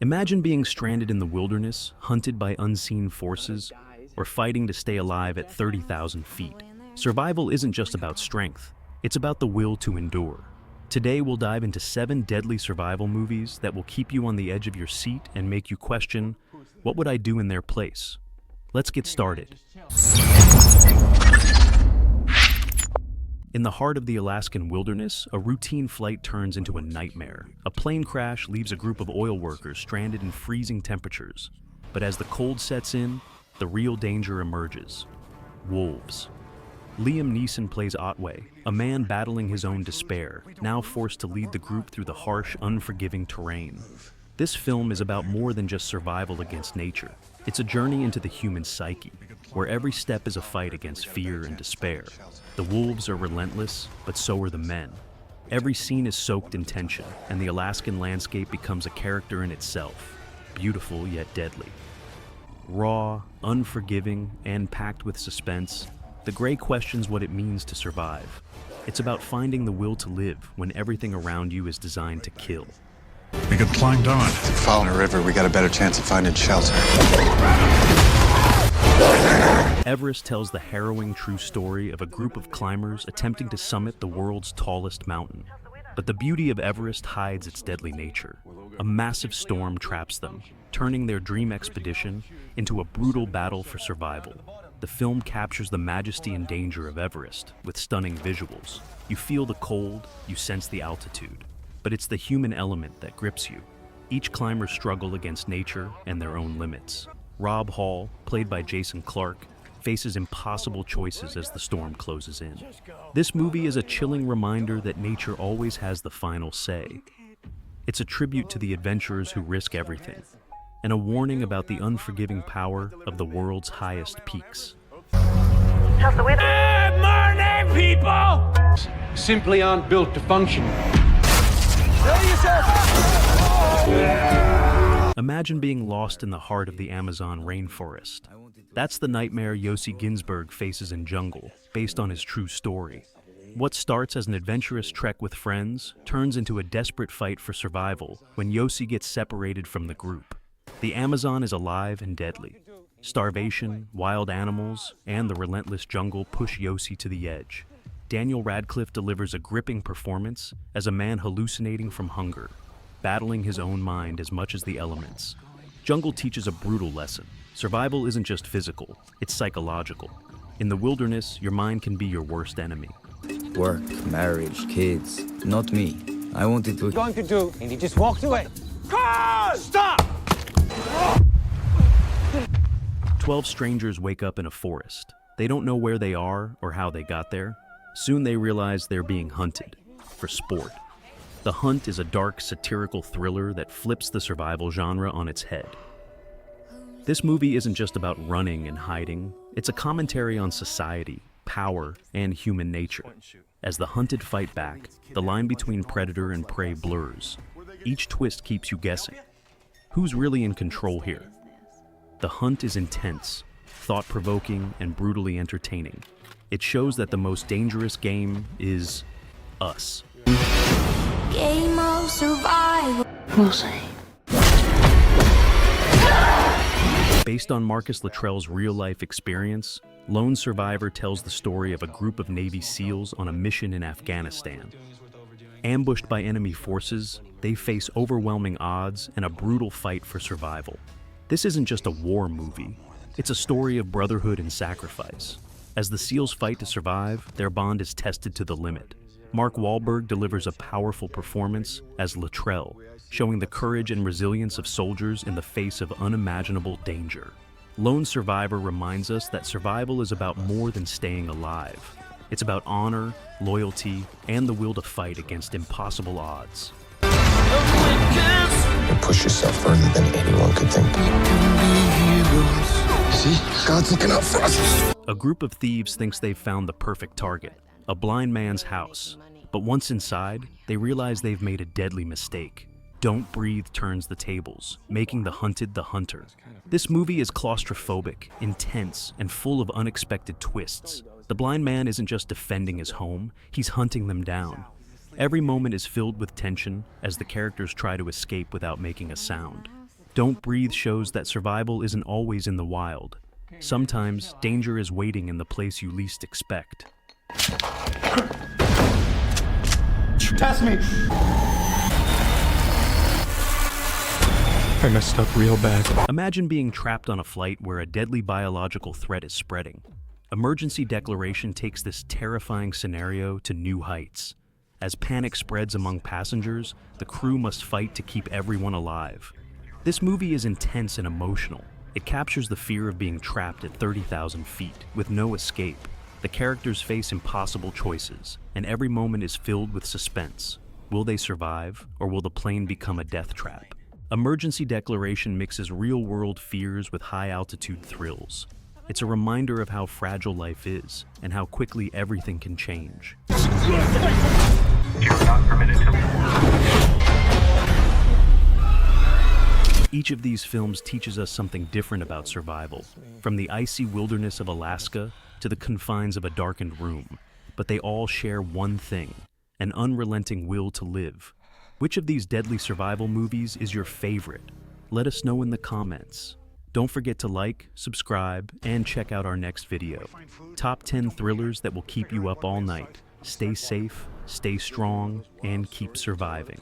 Imagine being stranded in the wilderness, hunted by unseen forces, or fighting to stay alive at 30,000 feet. Survival isn't just about strength, it's about the will to endure. Today we'll dive into 7 deadly survival movies that will keep you on the edge of your seat and make you question, what would I do in their place? Let's get started. In the heart of the Alaskan wilderness, a routine flight turns into a nightmare. A plane crash leaves a group of oil workers stranded in freezing temperatures. But as the cold sets in, the real danger emerges. Wolves. Liam Neeson plays Otway, a man battling his own despair, now forced to lead the group through the harsh, unforgiving terrain. This film is about more than just survival against nature. It's a journey into the human psyche, where every step is a fight against fear and despair. The wolves are relentless, but so are the men. Every scene is soaked in tension, and the Alaskan landscape becomes a character in itself, beautiful yet deadly. Raw, unforgiving, and packed with suspense, The Grey questions what it means to survive. It's about finding the will to live when everything around you is designed to kill. We could climb down. If we fall in a river, we got a better chance of finding shelter. Everest tells the harrowing true story of a group of climbers attempting to summit the world's tallest mountain. But the beauty of Everest hides its deadly nature. A massive storm traps them, turning their dream expedition into a brutal battle for survival. The film captures the majesty and danger of Everest with stunning visuals. You feel the cold, you sense the altitude. But it's the human element that grips you. Each climber struggle against nature and their own limits. Rob Hall, played by Jason Clarke, faces impossible choices as the storm closes in. This movie is a chilling reminder that nature always has the final say. It's a tribute to the adventurers who risk everything, and a warning about the unforgiving power of the world's highest peaks. How's the weather? Good morning, people! Simply aren't built to function. Imagine being lost in the heart of the Amazon rainforest. That's the nightmare Yossi Ginsberg faces in Jungle, based on his true story. What starts as an adventurous trek with friends turns into a desperate fight for survival when Yossi gets separated from the group. The Amazon is alive and deadly. Starvation, wild animals, and the relentless jungle push Yossi to the edge. Daniel Radcliffe delivers a gripping performance as a man hallucinating from hunger, battling his own mind as much as the elements. Jungle teaches a brutal lesson. Survival isn't just physical, it's psychological. In the wilderness, your mind can be your worst enemy. Work, marriage, kids. Not me. I wanted to... Going to do, and he just walked away. Stop! 12 strangers wake up in a forest. They don't know where they are or how they got there. Soon they realize they're being hunted, for sport. The Hunt is a dark, satirical thriller that flips the survival genre on its head. This movie isn't just about running and hiding, it's a commentary on society, power, and human nature. As the hunted fight back, the line between predator and prey blurs. Each twist keeps you guessing. Who's really in control here? The Hunt is intense, thought-provoking, and brutally entertaining. It shows that the most dangerous game is us. Game of survival. We'll see. Based on Marcus Luttrell's real-life experience, Lone Survivor tells the story of a group of Navy SEALs on a mission in Afghanistan. Ambushed by enemy forces, they face overwhelming odds and a brutal fight for survival. This isn't just a war movie, it's a story of brotherhood and sacrifice. As the SEALs fight to survive, their bond is tested to the limit. Mark Wahlberg delivers a powerful performance as Luttrell, showing the courage and resilience of soldiers in the face of unimaginable danger. Lone Survivor reminds us that survival is about more than staying alive. It's about honor, loyalty, and the will to fight against impossible odds. You push yourself further than anyone could think. See? God's looking out for us. A group of thieves thinks they've found the perfect target, a blind man's house. But once inside, they realize they've made a deadly mistake. Don't Breathe turns the tables, making the hunted the hunter. This movie is claustrophobic, intense, and full of unexpected twists. The blind man isn't just defending his home, he's hunting them down. Every moment is filled with tension as the characters try to escape without making a sound. Don't Breathe shows that survival isn't always in the wild. Sometimes, danger is waiting in the place you least expect. Test me! I messed up real bad. Imagine being trapped on a flight where a deadly biological threat is spreading. Emergency declaration takes this terrifying scenario to new heights. As panic spreads among passengers, the crew must fight to keep everyone alive. This movie is intense and emotional. It captures the fear of being trapped at 30,000 feet with no escape. The characters face impossible choices, and every moment is filled with suspense. Will they survive, or will the plane become a death trap? Emergency Declaration mixes real-world fears with high-altitude thrills. It's a reminder of how fragile life is, and how quickly everything can change. Each of these films teaches us something different about survival, from the icy wilderness of Alaska to the confines of a darkened room. But they all share one thing: an unrelenting will to live. Which of these deadly survival movies is your favorite? Let us know in the comments. Don't forget to like, subscribe, and check out our next video. Top 10 thrillers that will keep you up all night. Stay safe, stay strong, and keep surviving.